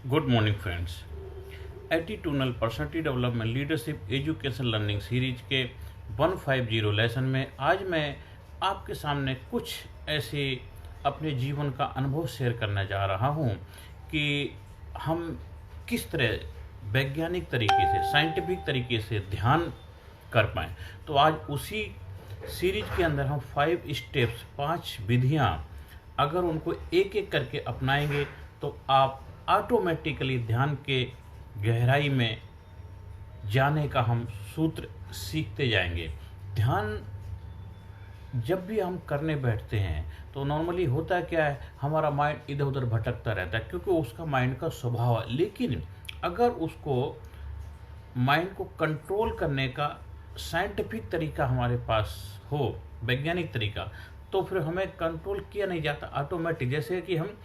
Good morning friends. Attitudinal personality development leadership education learning series के 150 lesson में आज मैं आपके सामने कुछ ऐसे अपने जीवन का अनुभव शेयर करने जा रहा हूं कि हम किस तरह वैज्ञानिक तरीके से साइंटिफिक तरीके से ध्यान कर पाएँ। तो आज उसी सीरीज के अंदर हम 5 स्टेप्स 5 विधियां अगर उनको एक एक करके अपनाएंगे तो आप ऑटोमेटिकली ध्यान के गहराई में जाने का हम सूत्र सीखते जाएंगे। ध्यान जब भी हम करने बैठते हैं तो नॉर्मली होता क्या है, हमारा माइंड इधर उधर भटकता रहता है क्योंकि उसका माइंड का स्वभाव है। लेकिन अगर उसको माइंड को कंट्रोल करने का साइंटिफिक तरीका हमारे पास हो, वैज्ञानिक तरीका, तो फिर हमें कंट्रोल किया नहीं जाता ऑटोमेटिक। जैसे कि हम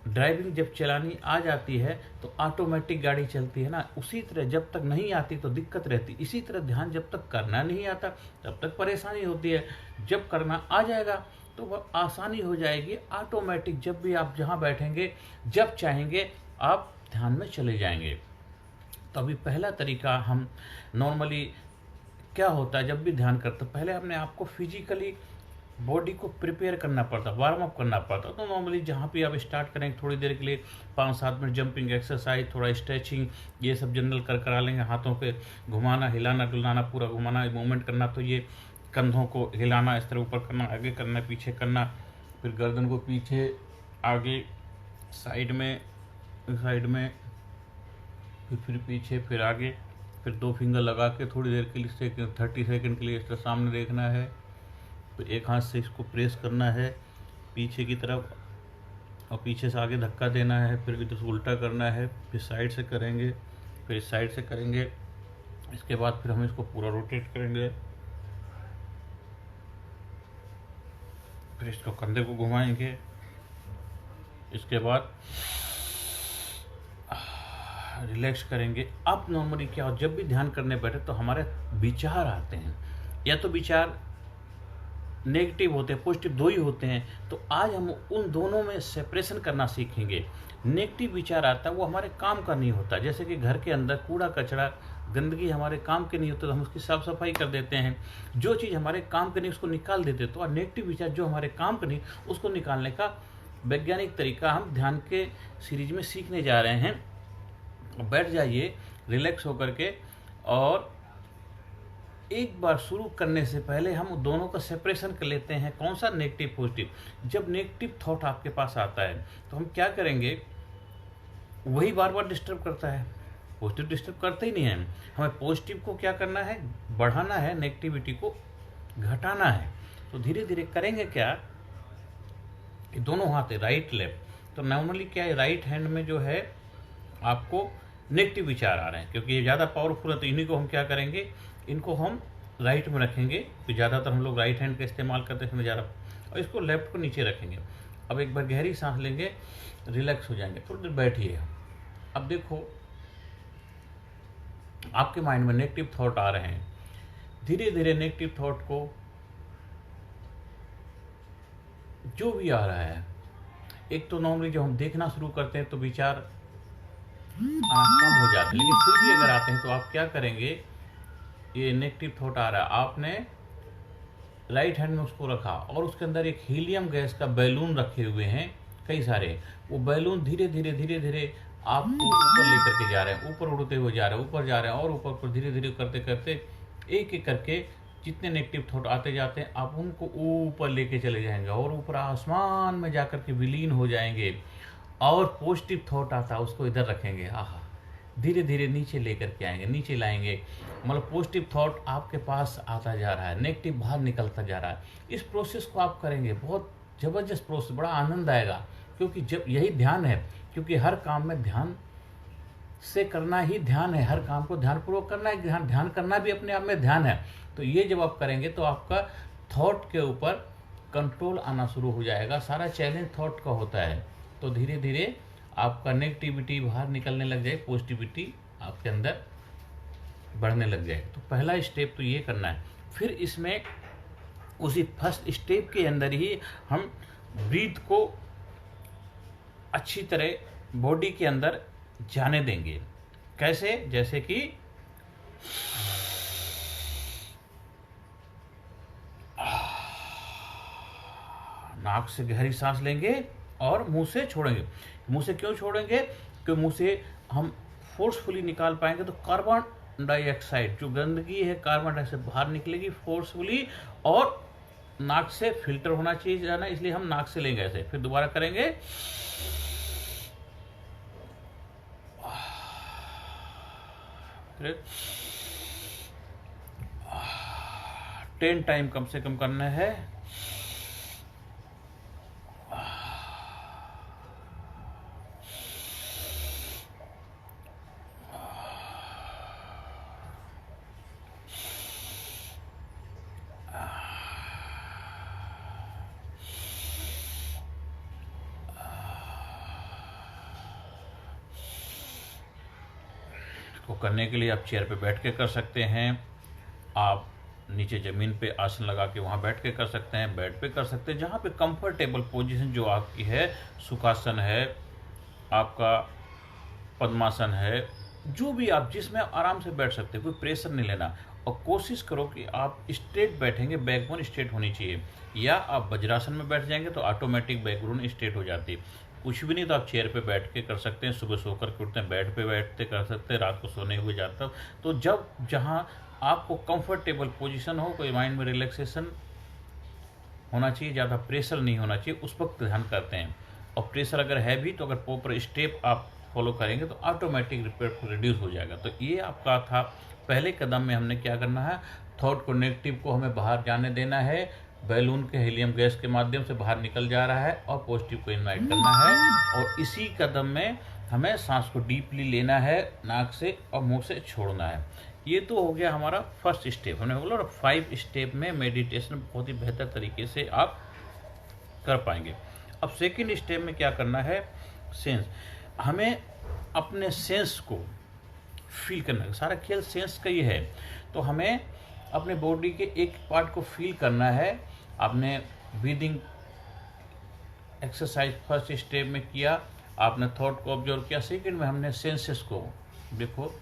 ड्राइविंग जब चलानी आ जाती है तो ऑटोमेटिक गाड़ी चलती है ना, उसी तरह जब तक नहीं आती तो दिक्कत रहती। इसी तरह ध्यान जब तक करना नहीं आता तब तक परेशानी होती है। जब करना आ जाएगा तो वह आसानी हो जाएगी ऑटोमेटिक। जब भी आप जहाँ बैठेंगे जब चाहेंगे आप ध्यान में चले जाएंगे। तो अभी पहला तरीका हम नॉर्मली क्या होता है, जब भी ध्यान करते पहले अपने आप को फिजिकली बॉडी को प्रिपेयर करना पड़ता, वार्म अप करना पड़ता। तो नॉर्मली जहाँ पे आप स्टार्ट करेंगे थोड़ी देर के लिए 5-7 मिनट जंपिंग एक्सरसाइज, थोड़ा स्ट्रेचिंग, ये सब जनरल करा लेंगे। हाथों पे घुमाना, हिलाना डुलाना, पूरा घुमाना, मूवमेंट करना। तो ये कंधों को हिलाना, इस तरह ऊपर करना, आगे करना, पीछे करना, फिर गर्दन को पीछे आगे साइड में फिर पीछे फिर आगे, फिर 2 फिंगर लगा के थोड़ी देर के लिए 30 सेकेंड के लिए इस तरह सामने देखना है। फिर एक हाथ से इसको प्रेस करना है पीछे की तरफ और पीछे से आगे धक्का देना है। फिर इधर से उल्टा करना है, फिर साइड से करेंगे, फिर इस साइड से करेंगे। इसके बाद फिर हम इसको पूरा रोटेट करेंगे, फिर इसको कंधे को घुमाएंगे। इसके बाद रिलैक्स करेंगे। अब नॉर्मली क्या हो, जब भी ध्यान करने बैठे तो हमारे विचार आते हैं, या तो विचार नेगेटिव होते हैं, पॉजिटिव, दो ही होते हैं। तो आज हम उन दोनों में सेपरेशन करना सीखेंगे। नेगेटिव विचार आता है वो हमारे काम का नहीं होता। जैसे कि घर के अंदर कूड़ा कचरा गंदगी हमारे काम के नहीं होते तो हम उसकी साफ सफाई कर देते हैं। जो चीज़ हमारे काम के नहीं उसको निकाल देते। तो नेगेटिव विचार जो हमारे काम के नहीं उसको निकालने का वैज्ञानिक तरीका हम ध्यान के सीरीज में सीखने जा रहे हैं। बैठ जाइए रिलैक्स होकर के, और एक बार शुरू करने से पहले हम दोनों का सेपरेशन कर लेते हैं। कौन सा, नेगेटिव पॉजिटिव। जब नेगेटिव थॉट आपके पास आता है तो हम क्या करेंगे, वही बार बार डिस्टर्ब करता है, पॉजिटिव डिस्टर्ब करते ही नहीं है। हमें पॉजिटिव को क्या करना है, बढ़ाना है, नेगेटिविटी को घटाना है। तो धीरे धीरे करेंगे क्या, दोनों हाथ है राइट लेफ्ट। तो नॉर्मली क्या है, राइट हैंड में जो है आपको नेगेटिव विचार आ रहे हैं क्योंकि ये ज़्यादा पावरफुल है, तो इन्हीं को हम क्या करेंगे, इनको हम राइट में रखेंगे। तो ज़्यादातर हम लोग राइट हैंड का इस्तेमाल करते हैं ज़्यादा, और इसको लेफ्ट को नीचे रखेंगे। अब एक बार गहरी सांस लेंगे, रिलैक्स हो जाएंगे। थोड़ी देर बैठिए। अब देखो आपके माइंड में नेगेटिव थॉट आ रहे हैं। धीरे धीरे नेगेटिव थॉट को जो भी आ रहा है, एक तो नॉर्मली जब हम देखना शुरू करते हैं तो विचार आना कम हो जाते हैं, लेकिन फिर भी अगर आते हैं तो आप क्या करेंगे, ये नेगेटिव थॉट आ रहा है, आपने राइट हैंड में उसको रखा और उसके अंदर एक हीलियम गैस का बैलून रखे हुए हैं कई सारे। वो बैलून धीरे धीरे धीरे धीरे आपको ऊपर लेकर के जा रहे हैं, ऊपर उड़ते हुए जा रहे हैं, ऊपर जा रहे हैं और ऊपर धीरे धीरे करते करते एक एक करके जितने नेगेटिव थॉट आते जाते हैं आप उनको ऊपर लेके चले जाएंगे और ऊपर आसमान में जाकर के विलीन हो जाएंगे। और पॉजिटिव थॉट आता है उसको इधर रखेंगे, आहा, धीरे धीरे नीचे लेकर के आएंगे, नीचे लाएंगे। मतलब पॉजिटिव थॉट आपके पास आता जा रहा है, नेगेटिव बाहर निकलता जा रहा है। इस प्रोसेस को आप करेंगे, बहुत ज़बरदस्त प्रोसेस, बड़ा आनंद आएगा। क्योंकि जब यही ध्यान है, क्योंकि हर काम में ध्यान से करना ही ध्यान है, हर काम को ध्यानपूर्वक करना है। ध्यान करना भी अपने आप में ध्यान है। तो ये जब आप करेंगे तो आपका थॉट के ऊपर कंट्रोल आना शुरू हो जाएगा। सारा चैलेंज थॉट का होता है। तो धीरे धीरे आपका नेगेटिविटी बाहर निकलने लग जाए, पॉजिटिविटी आपके अंदर बढ़ने लग जाए। तो पहला स्टेप तो ये करना है। फिर इसमें उसी फर्स्ट स्टेप के अंदर ही हम ब्रीथ को अच्छी तरह बॉडी के अंदर जाने देंगे। कैसे? जैसे कि नाक से गहरी सांस लेंगे और मुंह से छोड़ेंगे। मुंह से क्यों छोड़ेंगे? क्योंकि मुंह से हम फोर्सफुली निकाल पाएंगे तो कार्बन डाइऑक्साइड, जो गंदगी है, कार्बन डाइऑक्साइड बाहर निकलेगी फोर्सफुली, और नाक से फिल्टर होना चाहिए जाना, इसलिए हम नाक से लेंगे ऐसे। फिर दोबारा करेंगे, फिर 10 टाइम कम से कम करना है। को करने के लिए आप चेयर पे बैठ के कर सकते हैं, आप नीचे ज़मीन पे आसन लगा के वहाँ बैठ के कर सकते हैं, बेड पे कर सकते हैं, जहाँ पे कंफर्टेबल पोजीशन जो आपकी है, सुखासन है, आपका पद्मासन है, जो भी आप जिसमें आप आराम से बैठ सकते हैं, कोई प्रेशर नहीं लेना। और कोशिश करो कि आप स्ट्रेट बैठेंगे, बैकबोन स्ट्रेट होनी चाहिए, या आप वज्रासन में बैठ जाएंगे तो ऑटोमेटिक बैकबोन स्ट्रेट हो जाती है। कुछ भी नहीं तो आप चेयर पे बैठ के कर सकते हैं, सुबह सोकर के उठते हैं बेड पे बैठते कर सकते हैं, रात को सोने हुए जाते हो। तो जब जहाँ आपको कंफर्टेबल पोजीशन हो, कोई माइंड में रिलैक्सेशन होना चाहिए, ज़्यादा प्रेशर नहीं होना चाहिए, उस वक्त ध्यान करते हैं। और प्रेशर अगर है भी तो अगर प्रॉपर स्टेप आप फॉलो करेंगे तो ऑटोमेटिक रिड्यूस हो जाएगा। तो ये आपका था पहले कदम में हमने क्या करना है, थॉट को, नेगेटिव को हमें बाहर जाने देना है, बैलून के हीलियम गैस के माध्यम से बाहर निकल जा रहा है, और पॉजिटिव को इनवाइट करना है। और इसी कदम में हमें सांस को डीपली लेना है, नाक से और मुंह से छोड़ना है। ये तो हो गया हमारा फर्स्ट स्टेप। हमने बोला 5 स्टेप में मेडिटेशन बहुत ही बेहतर तरीके से आप कर पाएंगे। अब सेकंड स्टेप में क्या करना है, सेंस। हमें अपने सेंस को फील करना है, सारा खेल सेंस का ही है। तो हमें अपने बॉडी के एक पार्ट को फील करना है। आपने ब्रीदिंग एक्सरसाइज फर्स्ट स्टेप में किया, आपने थॉट को ऑब्जर्व किया। सेकंड में हमने सेंसेस को, देखो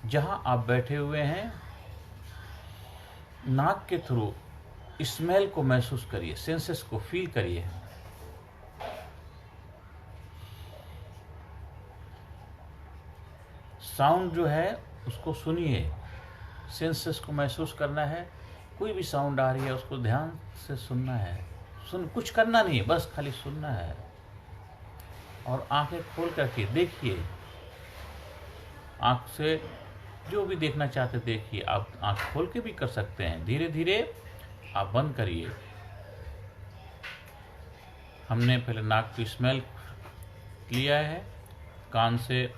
जहां आप बैठे हुए हैं, नाक के थ्रू स्मेल को महसूस करिए, सेंसेस को फील करिए। साउंड जो है उसको सुनिए, सेंसेस को महसूस करना है। कोई भी साउंड आ रही है उसको ध्यान से सुनना है, कुछ करना नहीं है, बस खाली सुनना है। और आंखें खोल करके देखिए, आंख से जो भी देखना चाहते देखिए। आप आंख खोल के भी कर सकते हैं, धीरे धीरे आप बंद करिए। हमने पहले नाक की स्मेल लिया है, कान से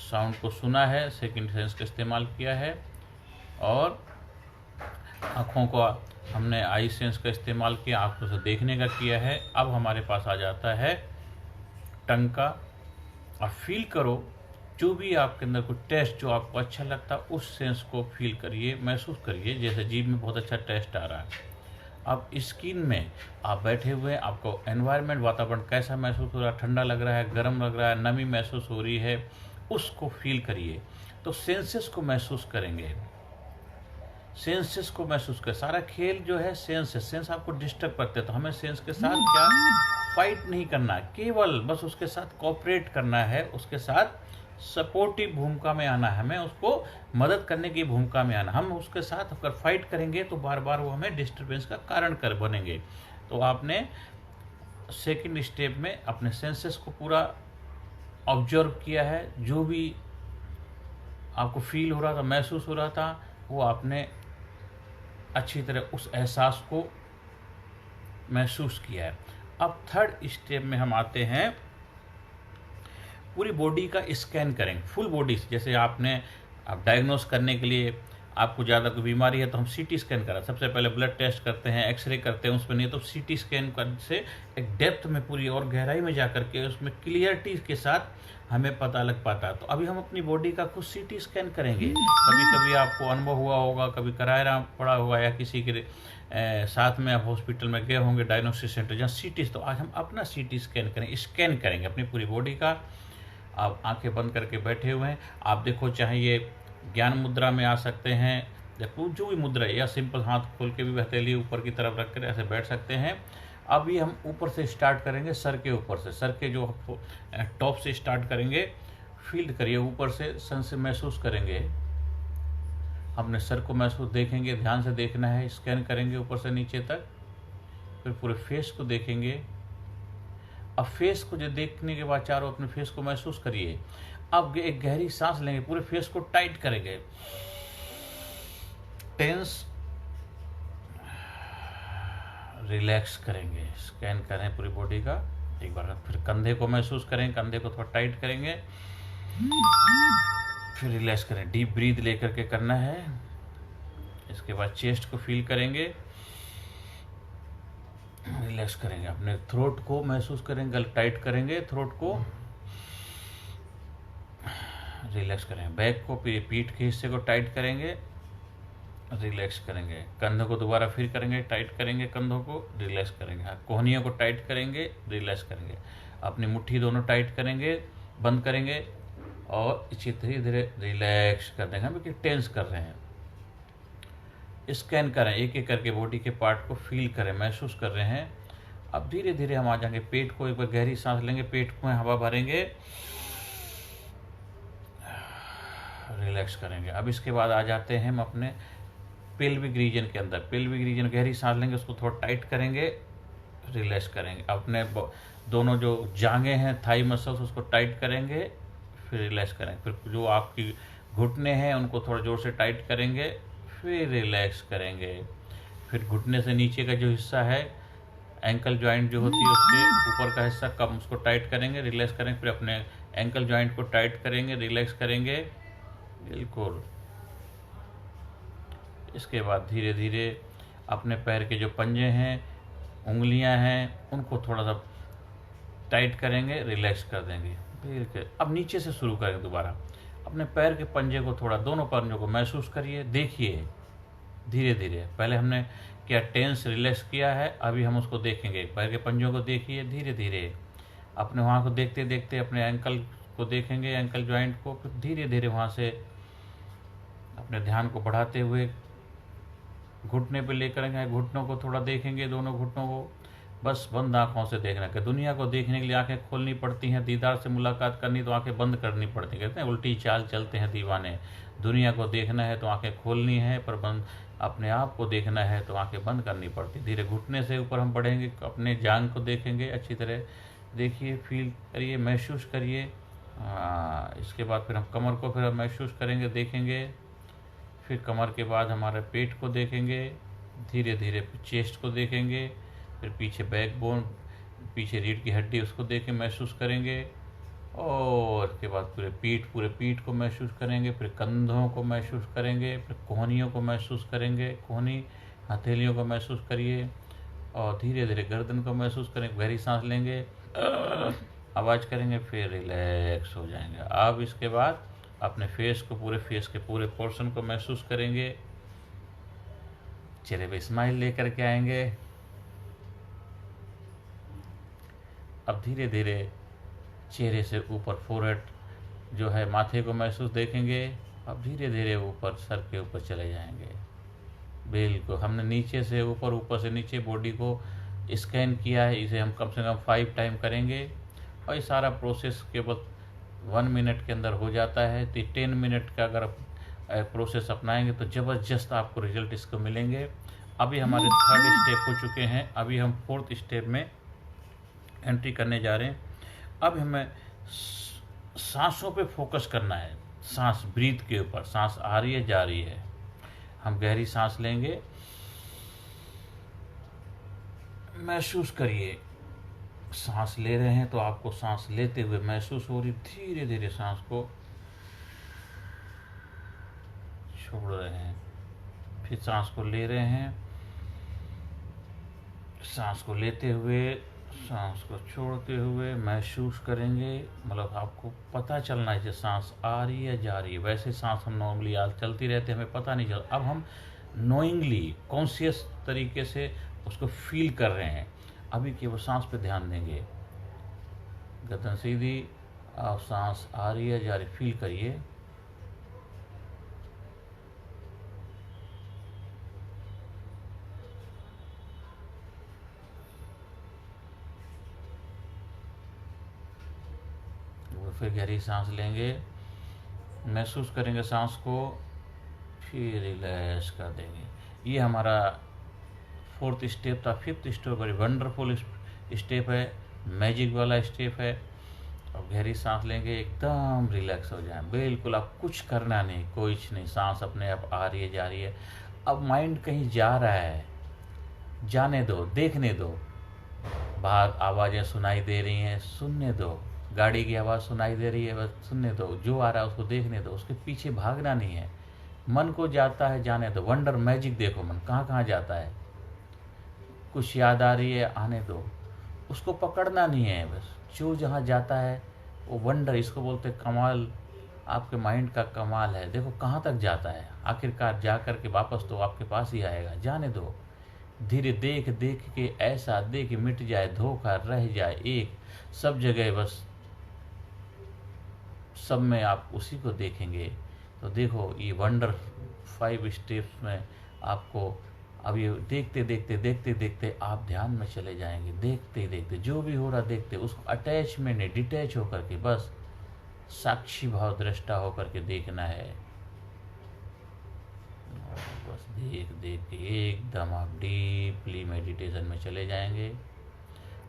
साउंड को सुना है, सेकंड सेंस का इस्तेमाल किया है, और आँखों का हमने आई सेंस का इस्तेमाल किया, आँखों से देखने का किया है। अब हमारे पास आ जाता है टंग का। आप फील करो, जो भी आपके अंदर कोई टेस्ट जो आपको अच्छा लगता है उस सेंस को फील करिए, महसूस करिए। जैसे जीभ में बहुत अच्छा टेस्ट आ रहा है, अब स्किन में आप बैठे हुए हैं, आपको एनवायरनमेंट, वातावरण कैसा महसूस हो रहा है, ठंडा लग रहा है, गर्म लग रहा है, नमी महसूस हो रही है, उसको फील करिए। तो सेंसेस को महसूस करेंगे, सेंसेस को महसूस कर। सारा खेल जो है सेंस है, सेंस आपको डिस्टर्ब करते हैं, तो हमें सेंस के साथ क्या फाइट नहीं करना, केवल बस उसके साथ कोऑपरेट करना है, उसके साथ सपोर्टिव भूमिका में आना है, हमें उसको मदद करने की भूमिका में आना। हम उसके साथ अगर फाइट करेंगे तो बार बार वो हमें डिस्टर्बेंस का कारण कर बनेंगे। तो आपने सेकंड स्टेप में अपने सेंसेस को पूरा ऑब्जर्व किया है, जो भी आपको फील हो रहा था, महसूस हो रहा था, वो आपने अच्छी तरह उस एहसास को महसूस किया है। अब थर्ड स्टेप में हम आते हैं, पूरी बॉडी का स्कैन करेंगे, फुल बॉडी। जैसे आपने आप डायग्नोस करने के लिए आपको ज़्यादा कोई बीमारी है तो हम सीटी स्कैन करा, सबसे पहले ब्लड टेस्ट करते हैं, एक्सरे करते हैं, उसमें नहीं तो सीटी स्कैन करने से एक डेप्थ में पूरी और गहराई में जा करके उसमें क्लियरिटी के साथ हमें पता लग पाता है। तो अभी हम अपनी बॉडी का खुद सीटी स्कैन करेंगे। कभी कभी आपको अनुभव हुआ होगा, कभी कराया पड़ा होगा, या किसी के साथ में आप हॉस्पिटल में गए होंगे, डायग्नोसिस सेंटर जहाँ सीटी। तो आज हम अपना सीटी स्कैन करेंगे अपनी पूरी बॉडी का। आप आंखें बंद करके बैठे हुए हैं। आप देखो, चाहे ये ज्ञान मुद्रा में आ सकते हैं, देखो जो भी मुद्रा है, या सिंपल हाथ खोल के भी हथेली ऊपर की तरफ रख कर ऐसे बैठ सकते हैं। अब ये हम ऊपर से स्टार्ट करेंगे, सर के ऊपर से, सर के जो टॉप से स्टार्ट करेंगे। फील करिए ऊपर से, सन से महसूस करेंगे, अपने सर को महसूस देखेंगे, ध्यान से देखना है, स्कैन करेंगे ऊपर से नीचे तक। फिर पूरे फेस को देखेंगे। अब फेस को जो देखने के बाद चारों अपने फेस को महसूस करिए। अब एक गहरी सांस लेंगे, पूरे फेस को टाइट करेंगे, टेंस, रिलैक्स करेंगे, स्कैन करें पूरी बॉडी का एक बार। फिर कंधे को महसूस करें, कंधे को थोड़ा टाइट करेंगे, फिर रिलैक्स करें, डीप ब्रीथ लेकर के करना है। इसके बाद चेस्ट को फील करेंगे, रिलैक्स करेंगे, अपने थ्रोट को महसूस करेंगे, गल टाइट करेंगे, थ्रोट को रिलैक्स करेंगे, बैक को, पीठ के हिस्से को टाइट करेंगे, रिलैक्स करेंगे, कंधों को दोबारा फिर करेंगे, टाइट करेंगे, कंधों को रिलैक्स करेंगे, कोहनियों को टाइट करेंगे, रिलैक्स करेंगे, अपनी मुट्ठी दोनों टाइट करेंगे, बंद करेंगे और इसे धीरे धीरे रिलैक्स कर देंगे। हम टेंस कर रहे हैं, स्कैन करें, एक एक करके बॉडी के पार्ट को फील करें, महसूस कर रहे हैं। अब धीरे धीरे हम आ जाएंगे, पेट को एक बार गहरी सांस लेंगे, पेट में हवा भरेंगे, रिलैक्स करेंगे। अब इसके बाद आ जाते हैं हम अपने पेल्विक रीजन के अंदर, पेल्विक रीजन गहरी सांस लेंगे, उसको थोड़ा टाइट करेंगे, रिलैक्स करेंगे, अपने दोनों जो जांघें हैं, थाई मसल्स, उसको टाइट करेंगे, फिर रिलैक्स करेंगे। फिर जो आपकी घुटने हैं उनको थोड़ा जोर से टाइट करेंगे, फिर रिलैक्स करेंगे। फिर घुटने से नीचे का जो हिस्सा है, एंकल जॉइंट जो होती है, उसके ऊपर का हिस्सा कम, उसको टाइट करेंगे, रिलैक्स करेंगे। फिर अपने एंकल जॉइंट को टाइट करेंगे, रिलैक्स करेंगे, बिल्कुल। इसके बाद धीरे धीरे अपने पैर के जो पंजे हैं, उंगलियां हैं, उनको थोड़ा सा टाइट करेंगे, रिलैक्स कर देंगे, बिल्कुल। अब नीचे से शुरू करेंगे दोबारा, अपने पैर के पंजे को थोड़ा, दोनों पंजों को महसूस करिए, देखिए धीरे धीरे। पहले हमने क्या टेंस रिलैक्स किया है, अभी हम उसको देखेंगे, पैर के पंजों को देखिए धीरे धीरे, अपने वहाँ को देखते देखते अपने एंकल को देखेंगे, एंकल जॉइंट को। फिर धीरे धीरे वहाँ से अपने ध्यान को बढ़ाते हुए घुटने पे लेकर गए, घुटनों को थोड़ा देखेंगे, दोनों घुटनों को, बस बंद आंखों से देखना कि दुनिया को देखने के लिए आंखें खोलनी पड़ती हैं, दीदार से मुलाकात करनी तो आंखें बंद करनी पड़ती। कहते हैं उल्टी चाल चलते हैं दीवाने, दुनिया को देखना है तो आंखें खोलनी है, पर बंद अपने आप को देखना है तो आंखें बंद करनी पड़ती। धीरे घुटने से ऊपर हम बढ़ेंगे, अपने जांघ को देखेंगे, अच्छी तरह देखिए, फील करिए, महसूस करिए। इसके बाद फिर हम कमर को फिर महसूस करेंगे, देखेंगे। फिर कमर के बाद हमारे पेट को देखेंगे, धीरे धीरे चेस्ट को देखेंगे, फिर पीछे बैकबोन, पीछे रीढ़ की हड्डी, उसको देखें, महसूस करेंगे। और इसके बाद पूरे पीठ को महसूस करेंगे, फिर कंधों को महसूस करेंगे, फिर कोहनियों को महसूस करेंगे, कोहनी हथेलियों को महसूस करिए, और धीरे धीरे गर्दन को महसूस करेंगे, गहरी सांस लेंगे, आवाज़ करेंगे, फिर रिलैक्स हो जाएंगे। अब इसके बाद अपने फेस को, पूरे फेस के पूरे पोर्शन को महसूस करेंगे, चेहरे पे स्माइल लेकर के आएंगे। अब धीरे धीरे चेहरे से ऊपर फोरहेड जो है, माथे को महसूस देखेंगे। अब धीरे धीरे ऊपर सर के ऊपर चले जाएंगे, बिल्कुल। हमने नीचे से ऊपर, ऊपर से नीचे बॉडी को स्कैन किया है, इसे हम कम से कम 5 टाइम करेंगे, और ये सारा प्रोसेस केवल 1 मिनट के अंदर हो जाता है। तो 10 मिनट का अगर प्रोसेस अपनाएंगे तो ज़बरदस्त आपको रिजल्ट इसको मिलेंगे। अभी हमारे 3rd स्टेप हो चुके हैं, अभी हम 4th स्टेप में एंट्री करने जा रहे हैं। अब हमें सांसों पे फोकस करना है, सांस, ब्रीथ के ऊपर, सांस आ रही है, जा रही है। हम गहरी सांस लेंगे, महसूस करिए, सांस ले रहे हैं तो आपको सांस लेते हुए महसूस हो रही, धीरे धीरे सांस को छोड़ रहे हैं, फिर सांस को ले रहे हैं, सांस को लेते हुए, सांस को छोड़ते हुए महसूस करेंगे। मतलब आपको पता चलना है कि सांस आ रही है, जा रही है। वैसे सांस हम नॉर्मली चलती रहते, हमें पता नहीं चलता। अब हम नोइंगली, कॉन्शियस तरीके से उसको फील कर रहे हैं। अभी केवल सांस पे ध्यान देंगे, गर्दन सीधी, आप सांस आ रही है जा रही फील करिए। वो फिर गहरी सांस लेंगे, महसूस करेंगे सांस को, फिर रिलैक्स कर देंगे। ये हमारा फोर्थ स्टेप था। फिफ्थ स्टेप बड़ी वंडरफुल स्टेप है, मैजिक वाला स्टेप है। अब गहरी सांस लेंगे, एकदम रिलैक्स हो जाए, बिल्कुल आप कुछ करना नहीं, कुछ नहीं, सांस अपने आप आ रही है जा रही है। अब माइंड कहीं जा रहा है, जाने दो, देखने दो। बाहर आवाज़ें सुनाई दे रही हैं, सुनने दो। गाड़ी की आवाज़ सुनाई दे रही है, बस सुनने दो। जो आ रहा है उसको देखने दो, उसके पीछे भागना नहीं है। मन को जाता है जाने दो, वंडर मैजिक देखो मन कहाँ कहाँ जाता है। कुछ याद आ रही है, आने दो, उसको पकड़ना नहीं है। बस जो जहाँ जाता है वो वंडर, इसको बोलते हैं कमाल। आपके माइंड का कमाल है, देखो कहाँ तक जाता है, आखिरकार जा कर के वापस तो आपके पास ही आएगा। जाने दो, धीरे देख देख के ऐसा देख मिट जाए, धोखा रह जाए एक, सब जगह बस सब में आप उसी को देखेंगे। तो देखो ये वंडर 5 स्टेप्स में आपको अब ये देखते देखते देखते देखते आप ध्यान में चले जाएंगे। देखते देखते जो भी हो रहा देखते, उसको अटैचमेंट नहीं, डिटैच होकर के बस साक्षी भाव दृष्टा होकर के देखना है। बस देख देख के एकदम आप डीपली मेडिटेशन में चले जाएंगे।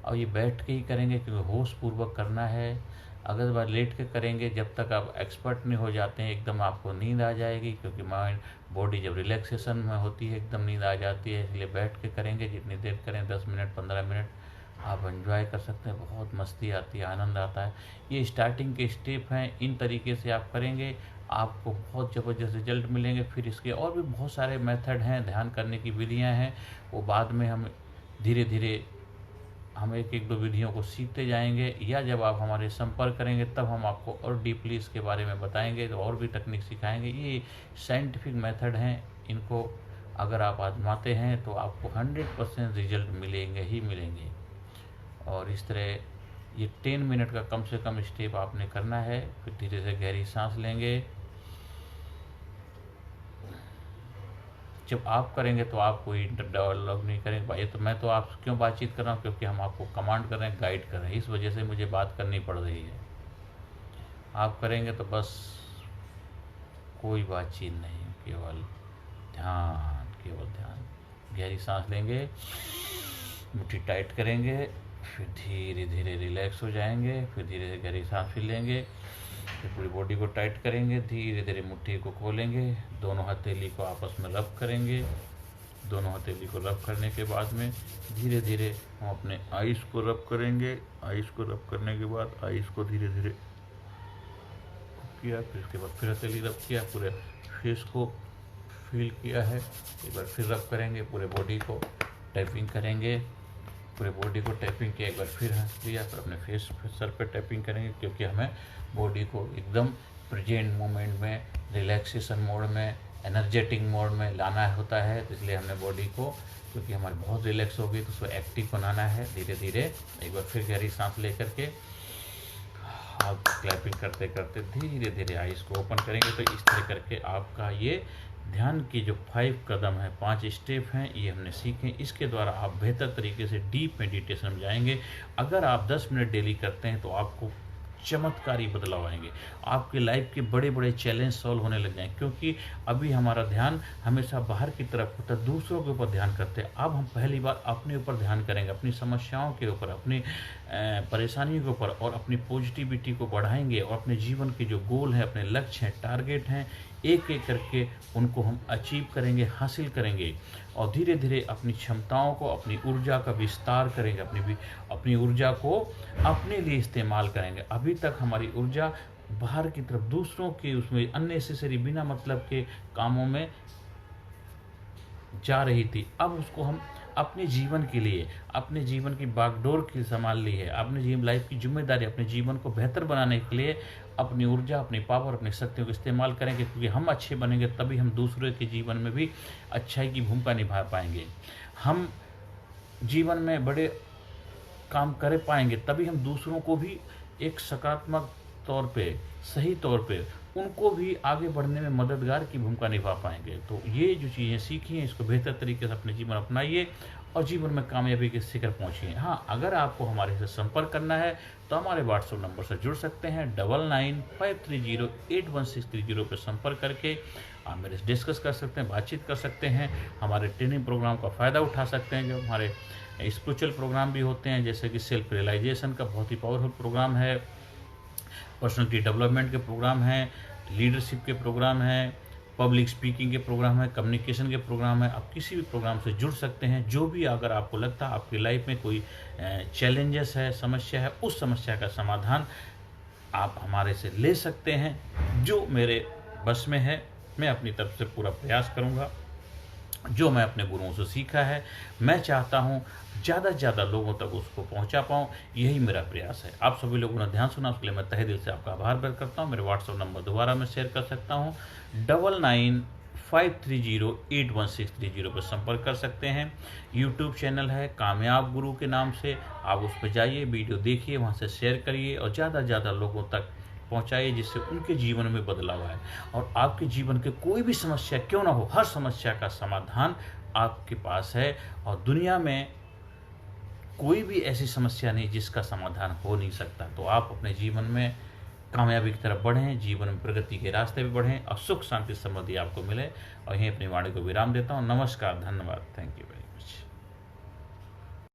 और ये बैठ के ही करेंगे क्योंकि होश पूर्वक करना है। अगर बार लेट के करेंगे, जब तक आप एक्सपर्ट नहीं हो जाते हैं, एकदम आपको नींद आ जाएगी, क्योंकि माइंड बॉडी जब रिलैक्सेशन में होती है एकदम नींद आ जाती है। इसलिए बैठ के करेंगे, जितनी देर करें 10 मिनट 15 मिनट आप एंजॉय कर सकते हैं। बहुत मस्ती आती है, आनंद आता है। ये स्टार्टिंग के स्टेप हैं, इन तरीके से आप करेंगे, आपको बहुत ज़बरदस्त रिजल्ट मिलेंगे। फिर इसके और भी बहुत सारे मेथड हैं, ध्यान करने की विधियाँ हैं, वो बाद में हम धीरे धीरे हम एक एक दो विधियों को सीखते जाएंगे, या जब आप हमारे संपर्क करेंगे तब हम आपको और डीपली इसके बारे में बताएंगे, तो और भी तकनीक सिखाएंगे। ये साइंटिफिक मेथड हैं, इनको अगर आप आजमाते हैं तो आपको 100% रिजल्ट मिलेंगे ही मिलेंगे। और इस तरह ये 10 मिनट का कम से कम स्टेप आपने करना है। फिर धीरे से गहरी सांस लेंगे। जब आप करेंगे तो आप कोई डेवलप नहीं करेंगे भाई, तो मैं तो आप क्यों बातचीत कर रहा हूँ, क्योंकि हम आपको कमांड कर रहे हैं, गाइड कर रहे हैं, इस वजह से मुझे बात करनी पड़ रही है। आप करेंगे तो बस कोई बातचीत नहीं, केवल ध्यान, केवल ध्यान। गहरी सांस लेंगे, मुट्ठी टाइट करेंगे, फिर धीरे धीरे रिलैक्स हो जाएंगे। फिर धीरे धीरे गहरी सांस फिर लेंगे, फिर पूरी बॉडी को टाइट करेंगे, धीरे धीरे मुट्ठी को खोलेंगे, दोनों हथेली को आपस में रब करेंगे। दोनों हथेली को रब करने के बाद में धीरे धीरे हम अपने आइस को रब करेंगे। आइस को रब करने के बाद आइस को धीरे धीरे किया, फिर उसके बाद फिर हथेली रब किया, पूरे फेस को फील किया है। एक बार फिर रब करेंगे, पूरे बॉडी को टैपिंग करेंगे, पूरे बॉडी को टैपिंग किया, एक बार फिर हंस दिया, फिर अपने फेस सर पे टैपिंग करेंगे, क्योंकि हमें बॉडी को एकदम प्रेजेंट मोमेंट में, रिलैक्सेशन मोड में, एनर्जेटिक मोड में लाना होता है। तो इसलिए हमने बॉडी को, क्योंकि हमारी बहुत रिलैक्स हो गई, तो उसको एक्टिव बनाना है। धीरे धीरे एक बार फिर गहरी सांस लेकर के आप क्लैपिंग करते करते धीरे धीरे आइज़ को ओपन करेंगे। तो इस तरह करके आपका ये ध्यान की जो 5 कदम है, 5 स्टेप हैं, ये हमने सीखे। इसके द्वारा आप बेहतर तरीके से डीप मेडिटेशन में जाएंगे। अगर आप 10 मिनट डेली करते हैं तो आपको चमत्कारी बदलाव आएंगे, आपके लाइफ के बड़े बड़े चैलेंज सॉल्व होने लग जाएंगे। क्योंकि अभी हमारा ध्यान हमेशा बाहर की तरफ होता है, दूसरों के ऊपर ध्यान करते हैं। अब हम पहली बार अपने ऊपर ध्यान करेंगे, अपनी समस्याओं के ऊपर, अपनी परेशानियों के ऊपर, और अपनी पॉजिटिविटी को बढ़ाएंगे। और अपने जीवन के जो गोल हैं, अपने लक्ष्य हैं, टारगेट हैं, एक एक करके उनको हम अचीव करेंगे, हासिल करेंगे। और धीरे धीरे अपनी क्षमताओं को, अपनी ऊर्जा का विस्तार करेंगे, अपनी ऊर्जा को अपने लिए इस्तेमाल करेंगे। अभी तक हमारी ऊर्जा बाहर की तरफ, दूसरों के उसमें अननेसेसरी, बिना मतलब के कामों में जा रही थी। अब उसको हम अपने जीवन के लिए, अपने जीवन की बागडोर की संभाल ली है, अपने जीवन लाइफ की जिम्मेदारी, अपने जीवन को बेहतर बनाने के लिए अपनी ऊर्जा, अपनी पावर, अपनी शक्तियों का इस्तेमाल करेंगे। क्योंकि हम अच्छे बनेंगे तभी हम दूसरों के जीवन में भी अच्छाई की भूमिका निभा पाएंगे। हम जीवन में बड़े काम कर पाएंगे तभी हम दूसरों को भी एक सकारात्मक तौर पे, सही तौर पे उनको भी आगे बढ़ने में मददगार की भूमिका निभा पाएँगे। तो ये जो चीज़ें सीखी हैं, इसको बेहतर तरीके से अपने जीवन में अपनाइए और जीवन में कामयाबी के शिखर पहुँचिए। हाँ, अगर आपको हमारे से संपर्क करना है तो हमारे व्हाट्सएप नंबर से जुड़ सकते हैं 9953081630 पे संपर्क करके आप मेरे से डिस्कस कर सकते हैं, बातचीत कर सकते हैं, हमारे ट्रेनिंग प्रोग्राम का फ़ायदा उठा सकते हैं। जो हमारे स्पिरिचुअल प्रोग्राम भी होते हैं, जैसे कि सेल्फ रियलाइजेशन का बहुत ही पावरफुल प्रोग्राम है, पर्सनालिटी डेवलपमेंट के प्रोग्राम हैं, लीडरशिप के प्रोग्राम हैं, पब्लिक स्पीकिंग के प्रोग्राम है, कम्युनिकेशन के प्रोग्राम है। आप किसी भी प्रोग्राम से जुड़ सकते हैं। जो भी अगर आपको लगता है आपकी लाइफ में कोई चैलेंजेस है, समस्या है, उस समस्या का समाधान आप हमारे से ले सकते हैं। जो मेरे बस में है, मैं अपनी तरफ से पूरा प्रयास करूँगा। जो मैं अपने गुरुओं से सीखा है, मैं चाहता हूँ ज़्यादा से ज़्यादा लोगों तक उसको पहुँचा पाऊँ, यही मेरा प्रयास है। आप सभी लोगों ने ध्यान सुना, उसके लिए मैं तहे दिल से आपका आभार व्यक्त करता हूँ। मेरे व्हाट्सएप नंबर दोबारा मैं शेयर कर सकता हूँ, 9953081630 पर संपर्क कर सकते हैं। यूट्यूब चैनल है कामयाब गुरु के नाम से, आप उस पर जाइए, वीडियो देखिए, वहाँ से शेयर करिए और ज़्यादा से ज़्यादा लोगों तक पहुँचाइए, जिससे उनके जीवन में बदलाव आए और आपके जीवन के कोई भी समस्या क्यों ना हो, हर समस्या का समाधान आपके पास है और दुनिया में कोई भी ऐसी समस्या नहीं जिसका समाधान हो नहीं सकता। तो आप अपने जीवन में कामयाबी की तरफ बढ़ें, जीवन में प्रगति के रास्ते पे बढ़ें और सुख शांति समृद्धि आपको मिले। और यहीं अपनी वाणी को विराम देता हूँ। नमस्कार, धन्यवाद, थैंक यू।